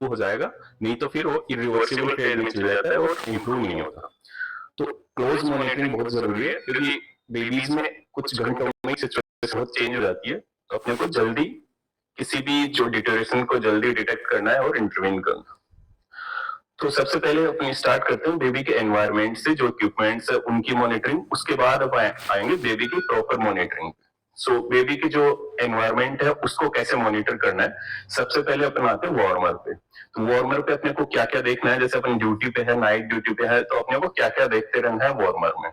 हो जाएगा, नहीं तो फिर वो इरिवर्सिबल फेज में चले जाता है और इम्प्रूव नहीं होता। तो क्लोज मॉनिटरिंग बहुत जरूरी है, क्योंकि बेबीज में कुछ घंटों में सिचुएशन बहुत चेंज हो जाती है, तो अपने को जल्दी किसी भी जो डिटोरेशन को जल्दी डिटेक्ट करना है और इंटरवेन करना। तो सबसे पहले अपनी स्टार्ट करते हैं बेबी के एनवायरनमेंट से, जो इक्विपमेंट्स है उनकी मॉनिटरिंग, उसके बाद अब आएंगे बेबी की प्रॉपर मॉनिटरिंग। सो बेबी की जो एनवायरनमेंट है उसको कैसे मॉनिटर करना है, सबसे पहले अपन आते हैं वार्मर पे। तो वार्मर पे अपने को क्या क्या देखना है, जैसे अपन ड्यूटी पे है, नाइट ड्यूटी पे है, तो अपने को क्या क्या देखते रहना है वार्मर में।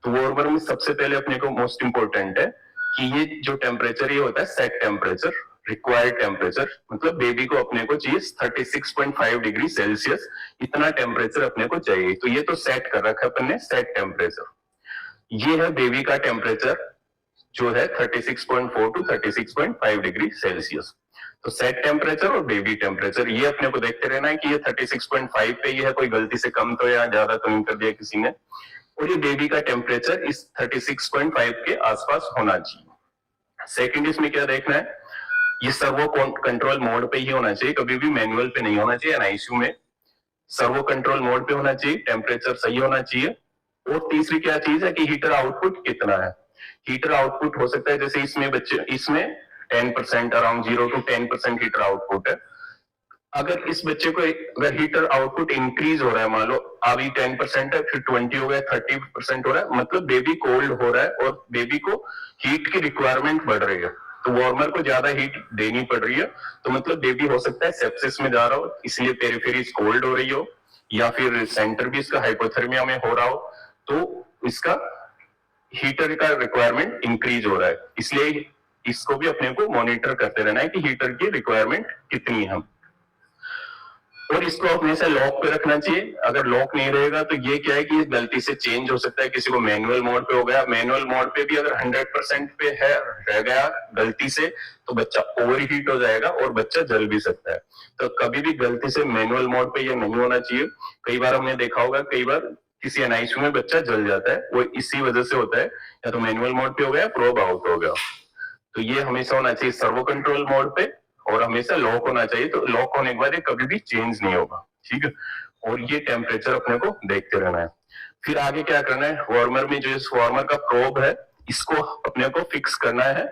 तो वार्मर में सबसे पहले अपने को मोस्ट इंपोर्टेंट है कि ये जो टेम्परेचर ये होता है सेट टेम्परेचर, रिक्वायर्ड टेम्परेचर, मतलब बेबी को अपने को चाहिए 36.5 डिग्री सेल्सियस, इतना टेम्परेचर अपने को चाहिए। तो ये तो सेट कर रखा है अपन ने, सेट टेम्परेचर। ये है बेबी का टेम्परेचर जो है 36.4 टू 36.5 डिग्री सेल्सियस। तो सेट टेम्परेचर और बेबी टेम्परेचर ये अपने को देखते रहना है कि ये 36.5 पे ही है, कोई गलती से कम तो या ज्यादा तो नहीं कर दिया किसी ने, और ये बेबी का टेम्परेचर इस 36.5 के आसपास होना चाहिए। सेकंड इसमें क्या देखना है, ये सर्वो कंट्रोल मोड पे ही होना चाहिए, कभी भी मैनुअल पे नहीं होना चाहिए। एनआईसीयू में सर्वो कंट्रोल मोड पे होना चाहिए, टेम्परेचर सही होना चाहिए। और तीसरी क्या चीज है कि हीटर आउटपुट कितना है। हीटर आउटपुट हो सकता है जैसे इसमें बच्चे, इसमें 10%, अराउंड 0 to 10% हीटर आउटपुट है। अगर इस बच्चे को अगर हीटर आउटपुट इंक्रीज हो रहा है, मान लो अभी 10% है, फिर 20 हो गया, 30% हो रहा है, मतलब बेबी कोल्ड हो रहा है और बेबी को हीट की रिक्वायरमेंट बढ़ रही है, तो वार्मर को ज्यादा हीट देनी पड़ रही है, तो मतलब बेबी हो सकता है सेप्सिस में जा रहा हो, इसलिए पेरिफेरीज कोल्ड हो रही हो, या फिर सेंटर भी इसका हाइपोथर्मिया में हो रहा हो, तो इसका हीटर का रिक्वायरमेंट इंक्रीज हो रहा है। इसलिए इसको भी अपने को मॉनिटर करते रहना है कि हीटर की रिक्वायरमेंट कितनी है, और इसको हमेशा लॉक पे रखना चाहिए। अगर लॉक नहीं रहेगा तो ये क्या है कि गलती से चेंज हो सकता है, किसी को मैनुअल मोड पे हो गया, मैनुअल मोड पे भी अगर 100% पे है रह गया गलती से, तो बच्चा ओवर हीट हो जाएगा और बच्चा जल भी सकता है। तो कभी भी गलती से मैनुअल मोड पे ये नहीं होना चाहिए। कई बार हमने देखा होगा, कई बार किसी एनआईसीयू में बच्चा जल जाता है, वो इसी वजह से होता है, या तो मैनुअल मोड पे हो गया, प्रोब आउट हो गया। तो ये हमेशा होना चाहिए सर्वो कंट्रोल मोड पे, और हमेशा लॉक होना चाहिए। तो लॉक होने के बाद ये कभी भी चेंज नहीं होगा, ठीक है। और ये टेम्परेचर अपने को देखते रहना है। फिर आगे क्या करना है, वार्मर में जो इस वार्मर का प्रोब है, इसको अपने को फिक्स करना है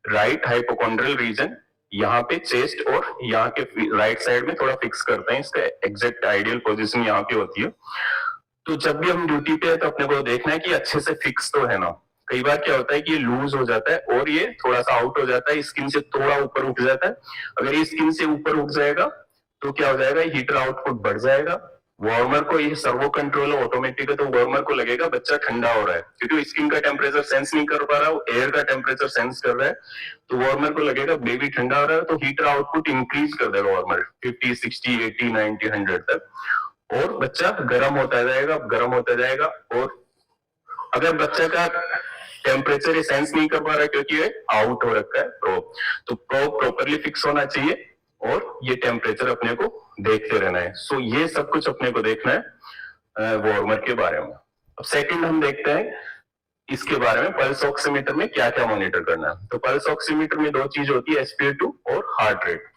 राइट हाइपोकॉन्ड्रियल रीजन, यहाँ पे चेस्ट और यहाँ के राइट साइड में थोड़ा फिक्स करते हैं। इसका एग्जैक्ट आइडियल पोजीशन यहाँ पे होती है। तो जब भी हम ड्यूटी पे है तो अपने को देखना है कि अच्छे से फिक्स तो है ना। कई बार क्या होता है कि ये लूज हो जाता है और ये थोड़ा सा आउट हो जाता है, स्किन से थोड़ा ऊपर उठ जाता है। अगर ये स्किन से ऊपर उठ जाएगा तो क्या हो जाएगा, हीटर आउटपुट बढ़ जाएगा। वार्मर को, ये सर्वो कंट्रोल ऑटोमेटिक है, तो वार्मर को लगेगा बच्चा ठंडा हो रहा है, क्योंकि स्किन का टेम्परेचर सेंस नहीं कर पा रहा, वो एयर का टेम्परेचर सेंस कर रहा है। तो वार्मर को लगेगा बेबी ठंडा हो रहा है, तो हीटर आउटपुट इंक्रीज कर देगा वार्मर 50, 60, 80, 90, 100 तक, और बच्चा गर्म होता जाएगा, गर्म होता जाएगा। और अगर बच्चे का टेम्परेचर ये सेंस नहीं कर पा रहा है क्योंकि ये आउट हो रखा है प्रोब, तो प्रोब प्रॉपरली फिक्स होना चाहिए और ये टेम्परेचर अपने को देखते रहना है। सो ये सब कुछ अपने को देखना है वार्मर के बारे में। अब सेकंड हम देखते हैं इसके बारे में, पल्स ऑक्सीमीटर में क्या क्या मॉनिटर करना है। तो पल्स ऑक्सीमीटर में दो चीज होती है, SpO2 और हार्ट रेट।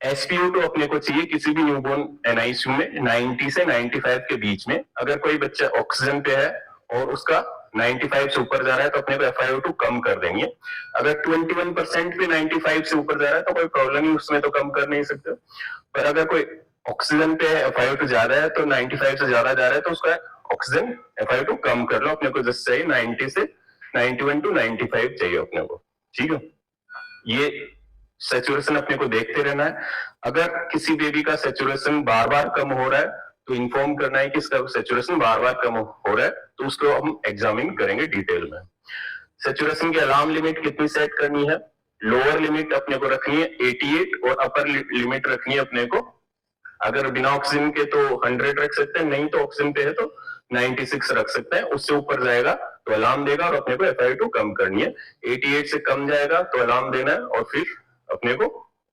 SpO2 अपने को चाहिए किसी भी न्यूबॉर्न एनआईसीयू में 90 से 95 के बीच में। अगर कोई बच्चा ऑक्सीजन पे है और उसका 95 से ऊपर जा रहा है तो अपने को FiO2 कम कर देंगे। अगर 21% पे 95 से ऊपर जा रहा है तो कोई प्रॉब्लम नहीं, उसमें तो कम कर नहीं सकते। पर अगर कोई ऑक्सीजन पे FiO2 ज्यादा है तो 95 से ज्यादा जा रहा है तो उसका ऑक्सीजन FiO2 कम कर लो। अपने को जस्ट चाहिए 90 से 91 टू 95 चाहिए अपने को, ठीक है। ये सैचुरेशन अपने को देखते रहना है। अगर किसी बेबी का सैचुरेशन बार बार कम हो रहा है तो इन्फॉर्म करना है कि इसका सैचुरेशन बार बार कम हो रहा है, तो उसको हम एग्जामिन करेंगे डिटेल में। सैचुरेशन की अलार्म लिमिट कितनी सेट करनी है, लोअर लिमिट अपने को रखनी है 88 और अपर लिमिट रखनी है अपने को, अगर बिना ऑक्सीजन के तो 100 रख सकते हैं, नहीं तो ऑक्सीजन पे है तो 96 रख सकते हैं। उससे ऊपर जाएगा तो अलार्म देगा और अपने को FiO2 कम करनी है। 88 से कम जाएगा तो अलार्म देना है और फिर अपने को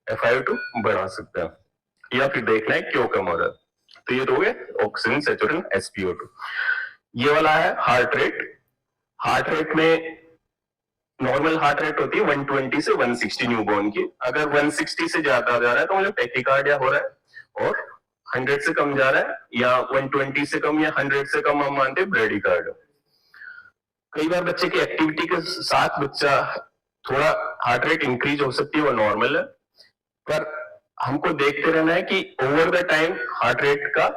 FiO2 बढ़ा सकते हैं या फिर देखना है क्यों कम हो रहा है। तो ये तो हो गया ऑक्सीजन सैचुरेशन SpO2। ये वाला है हार्ट रेट। हार्ट रेट में नॉर्मल हार्ट रेट होती है 120 से 160 न्यूबॉर्न की। अगर 160 से ज्यादा जा रहा है तो मतलब टैकीकार्डिया हो रहा है, और 100 से कम जा रहा है या 120 से कम या 100 से कम हम मानते हैं ब्रेडिकार्ड। कई बार बच्चे की एक्टिविटी के साथ बच्चा थोड़ा हार्ट रेट इंक्रीज हो सकती है, वो नॉर्मल है, पर हमको देखते रहना है कि over the time heart rate का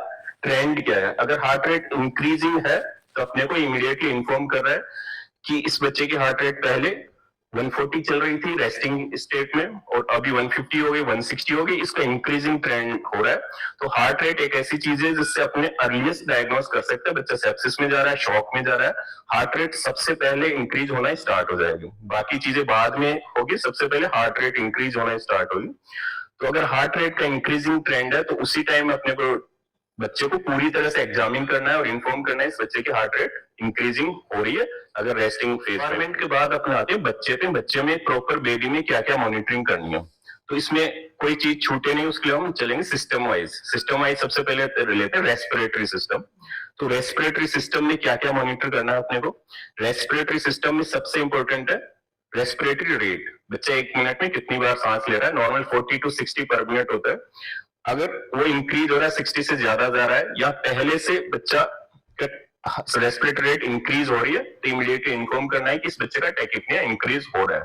ट्रेंड क्या है। अगर हार्ट रेट इंक्रीजिंग है तो अपने को इमीडिएटली इन्फॉर्म कर रहा है कि इस बच्चे की हार्ट रेट पहले 140 चल रही थी रेस्टिंग स्टेट में और अभी 150 हो गई, 160 हो गई, इसका इंक्रीजिंग ट्रेंड हो रहा है। तो हार्ट रेट एक ऐसी चीज है जिससे अपने अर्लीस्ट डायग्नोस कर सकते हैं बच्चा सेप्सिस में जा रहा है, शॉक में जा रहा है। हार्ट रेट सबसे पहले इंक्रीज होना स्टार्ट हो जाएगी, बाकी चीजें बाद में होगी, सबसे पहले हार्ट रेट इंक्रीज होना स्टार्ट होगी। तो अगर हार्ट रेट का इंक्रीजिंग ट्रेंड है तो उसी टाइम अपने को बच्चे को पूरी तरह से एग्जामिन करना है और इन्फॉर्म करना है इस बच्चे की हार्ट रेट इंक्रीजिंग हो रही है अगर रेस्टिंग फेज में। के बाद अपने आते हैं बच्चे पे, बच्चे में प्रॉपर बेबी में क्या क्या मॉनिटरिंग करनी है। तो इसमें कोई चीज छूटे नहीं, उसके लिए हम चलेंगे सिस्टम वाइज। सिस्टम वाइज सबसे पहले लेते हैं रेस्पिरेटरी सिस्टम। तो रेस्पिरेटरी सिस्टम में क्या क्या मॉनिटर करना है अपने को। रेस्पिरेटरी सिस्टम में सबसे इंपॉर्टेंट है रेस्पिरेटरी रेट, बच्चा 1 मिनट में कितनी बार सांस ले रहा है। नॉर्मल 40 to 60 पर मिनट होता है, अगर वो इंक्रीज हो रहा है 60 से ज्यादा जा रहा है या पहले से बच्चा रेस्पिरेटरी रेट इंक्रीज हो रही है तो इमीडिएटली इन्फॉर्म करना है कि इस बच्चे का टैकिपनिया इंक्रीज हो रहा है।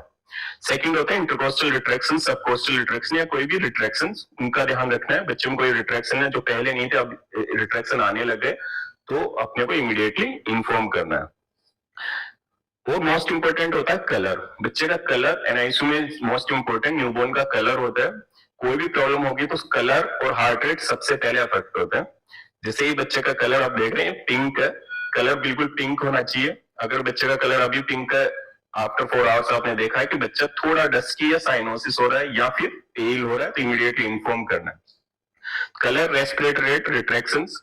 सेकंड होता है इंटरकोस्टल रिट्रैक्शन, सबकोस्टल रिट्रैक्शन या कोई भी रिट्रैक्शन, उनका ध्यान रखना है। बच्चों में कोई रिट्रैक्शन है जो पहले नहीं थे, अब रिट्रैक्शन आने लगे, तो अपने को इमीडिएटली इन्फॉर्म करना है। वो मोस्ट इंपोर्टेंट होता है कलर, बच्चे का कलर एनआईसीयू में मोस्ट इंपोर्टेंट न्यूबॉर्न का कलर होता है। कोई भी प्रॉब्लम होगी तो कलर और हार्ट रेट सबसे पहले अफेक्ट होता है। जैसे ही बच्चे का कलर आप देख रहे हैं पिंक है, कलर बिल्कुल पिंक होना चाहिए। अगर बच्चे का कलर अभी पिंक है, आफ्टर 4 आवर्स आपने देखा है कि बच्चा थोड़ा डस्की या साइनोसिस हो रहा है या फिर पेल हो रहा है, तो इमीडिएटली इन्फॉर्म करना है। कलर, रेस्पिरेटरी रेट, रिट्रैक्शंस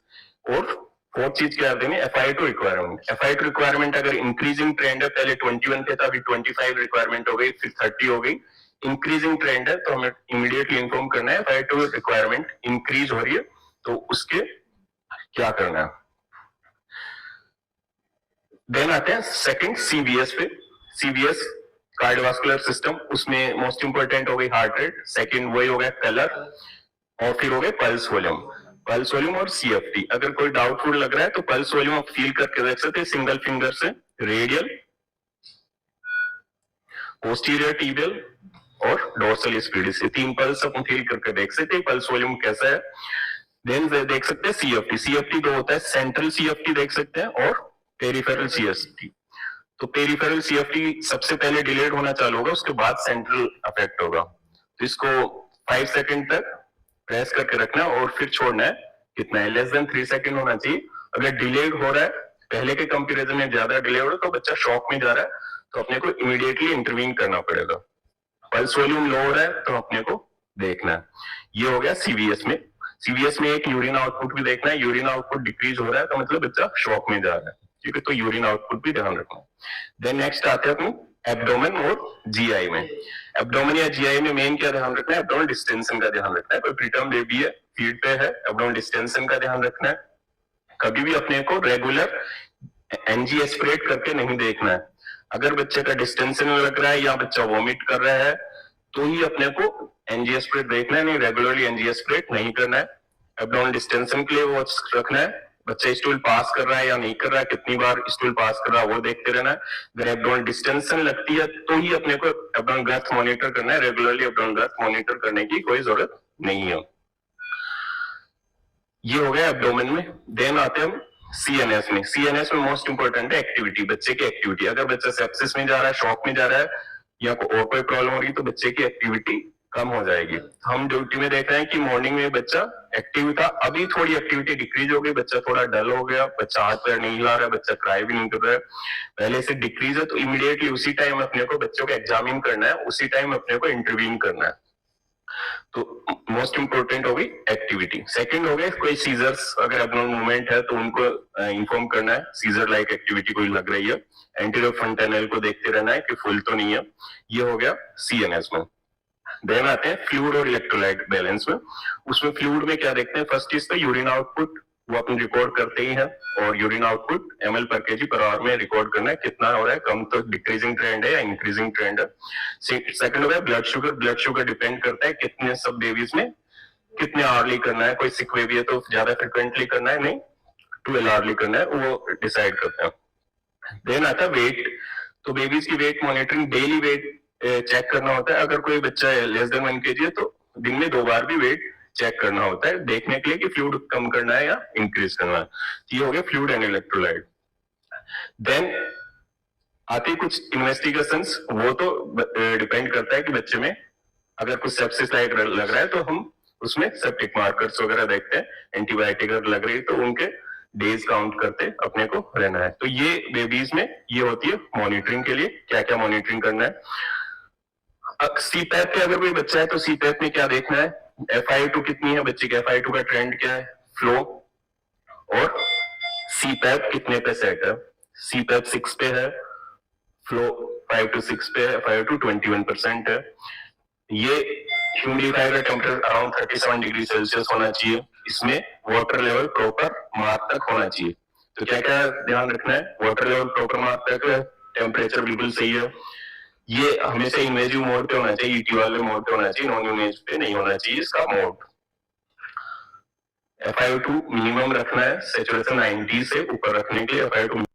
और फोर्थ चीज क्या आते हैं FiO2 रिक्वायरमेंट। FiO2 रिक्वायरमेंट अगर इंक्रीजिंग ट्रेंड है, पहले 21 पे था, अभी 25 रिक्वायरमेंट हो गई, फिर 30 हो गई, इंक्रीजिंग ट्रेंड है तो हमें इमीडिएटली इन्फॉर्म करना है FiO2 रिक्वायरमेंट इंक्रीज हो रही है, तो उसके क्या करना है। देन आते हैं सेकंड CVS पे। CVS कार्डियोवास्कुलर सिस्टम, उसमें मोस्ट इंपोर्टेंट हो गई हार्ट रेट, सेकंड वही हो गया कलर, और फिर हो गए पल्स वॉल्यूम। पल्स वॉल्यूम और CFT, अगर कोई डाउटफुल लग रहा है तो पल्स वॉल्यूम आप फील करके देख सकते हैं सिंगल फिंगर से, रेडियल, पोस्टीरियर टिबियल और डोर्सल स्पीडिस, से 3 पल्स आप फील करके देख सकते हैं पल्स वॉल्यूम कैसा है। देन देख सकते हैं CFT। CFT दो होता है, सेंट्रल CFT देख सकते हैं और पेरिफेरल CFT। तो पेरिफेरल CFT सबसे पहले डिलेड होना चालू होगा, उसके बाद सेंट्रल अफेक्ट होगा। तो इसको 5 सेकंड तक प्रेस करके रखना है और फिर छोड़ना है। कितना है, लेस देन 3 सेकंड होना चाहिए। अगर डिलेड हो रहा है, पहले के कंपैरिजन में ज्यादा डिले हो रहा है, तो बच्चा शॉक में जा रहा है, तो अपने को इमीडिएटली इंटरवीन करना पड़ेगा। पल्स वॉल्यूम लो हो रहा है तो अपने को देखना है। ये हो गया CVS में। CVS में एक यूरिन आउटपुट भी देखना है, यूरिन आउटपुट डिक्रीज हो रहा है तो मतलब बच्चा शॉक में जा रहा है, ठीक है, तो यूरिन आउटपुट भी ध्यान रखना है। देन नेक्स्ट आते हैं अपने एब्डोमेन और GI में। एब्डोमेन या GI में मेन क्या ध्यान रखना है, एब्डोमेन डिस्टेंशन का ध्यान रखना है। कोई प्रीटर्म बेबी है, फीड पे है, एब्डोमेन डिस्टेंशन का ध्यान रखना है। कभी भी अपने को रेगुलर NG एस्पिरेट करके नहीं देखना है। अगर बच्चे का डिस्टेंशन लग रहा है या बच्चा वॉमिट कर रहा है तो ही अपने को NG एस्पिरेट देखना है, नहीं रेगुलरली NG एस्पिरेट नहीं करना है। एब्डोमेन डिस्टेंशन के लिए वॉच रखना है, बच्चा स्टूल पास कर रहा है या नहीं कर रहा है, कितनी बार स्टूल पास कर रहा है वो देखते रहना है। अगर एब्डोमेन डिस्टेंशन लगती है तो ही अपने को एब्डोमेन गर्थ मॉनिटर करना है, रेगुलरली एब्डोमेन गर्थ मॉनिटर करने की कोई जरूरत नहीं है। ये हो गया एब्डोमेन में। देन आते हैं CNS में। CNS में मोस्ट इंपोर्टेंट है एक्टिविटी, बच्चे की एक्टिविटी। अगर बच्चा सेप्सिस में जा रहा है, शॉक में जा रहा है या और कोई प्रॉब्लम हो रही है तो बच्चे की एक्टिविटी कम हो जाएगी। हम ड्यूटी में देख रहे हैं कि मॉर्निंग में बच्चा एक्टिव था, अभी थोड़ी एक्टिविटी डिक्रीज हो गई, बच्चा थोड़ा डल हो गया, बच्चा हाथ पैर नहीं हिला रहा है, बच्चा क्राई भी नहीं कर रहा है, पहले से डिक्रीज है, तो इमीडिएटली उसी टाइम अपने को बच्चों को एग्जामिन करना है, उसी टाइम अपने को इंटरवीन करना है। तो मोस्ट इंपोर्टेंट हो गई एक्टिविटी। सेकंड हो गया कोई सीजर्स अगर एब्नॉर्मल मूवमेंट है तो उनको इन्फॉर्म करना है, सीजर लाइक एक्टिविटी कोई लग रही है, एंटीरियर फ्रंटल को देखते रहना है कि फुल तो नहीं है। ये हो गया CNS में। देन आते हैं फ्लूइड और इलेक्ट्रोलाइट बैलेंस में। उसमें फ्लूइड में क्या देखते हैं, फर्स्ट चीज तो यूरिन आउटपुट, वो अपन रिकॉर्ड करते ही हैं, और urine output ml per kg per hour में रिकॉर्ड करना है, कितना हो रहा है, कम तो डिक्रीजिंग ट्रेंड है या इंक्रीजिंग ट्रेंड है। सेकंड हो गया blood sugar. Blood sugar depend करता है कितने सब बेबीज में कितने आवर्ली करना है, कोई सिक बेबी है तो ज्यादा फ्रिक्वेंटली करना है, नहीं 12 आवर्ली करना है, वो डिसाइड करते हैं। देन आता है वेट। तो बेबीज की weight monitoring, daily weight check करना होता है। अगर कोई बच्चा है लेस देन 1 kg है तो दिन में 2 बार भी वेट चेक करना होता है, देखने के लिए कि फ्लूइड कम करना है या इंक्रीज करना है। ये हो गया फ्लूइड एंड इलेक्ट्रोलाइट। देन आती कुछ इन्वेस्टिगेशंस, वो तो डिपेंड करता है कि बच्चे में अगर कुछ सेप्सिस लाइक लग रहा है तो हम उसमें सेप्टिक मार्कर्स वगैरह देखते हैं। एंटीबायोटिक अगर लग रही है तो उनके डेज काउंट करते अपने को रहना है। तो ये बेबीज में ये होती है मॉनिटरिंग के लिए, क्या क्या मॉनिटरिंग करना है। सीपैप पे अगर कोई बच्चा है तो सीपैप में क्या देखना है, FiO2 कितनी है बच्चे की, FiO2 का ट्रेंड क्या है, फ्लो, और सीपैप कितने पे सेट है। सीपैप 6 पे है, फ्लो 5 to 6 पे है, FiO2 21% है। ये ह्यूमिडिफायर का टेम्परेचर अराउंड 37 डिग्री सेल्सियस होना चाहिए। इसमें वाटर लेवल प्रॉपर मार्क तक होना चाहिए। तो क्या क्या ध्यान रखना है, वाटर लेवल प्रॉपर मार्क तक है, टेम्परेचर बिल्कुल सही है, ये हमेशा इन्वेजिव मोड पे होना चाहिए, ईटी वाले मोड पे होना चाहिए, नॉन इन्वेजिव पे नहीं होना चाहिए इसका मोड। FiO2 मिनिमम रखना है, सैचुरेशन 90 से ऊपर रखने के लिए FiO2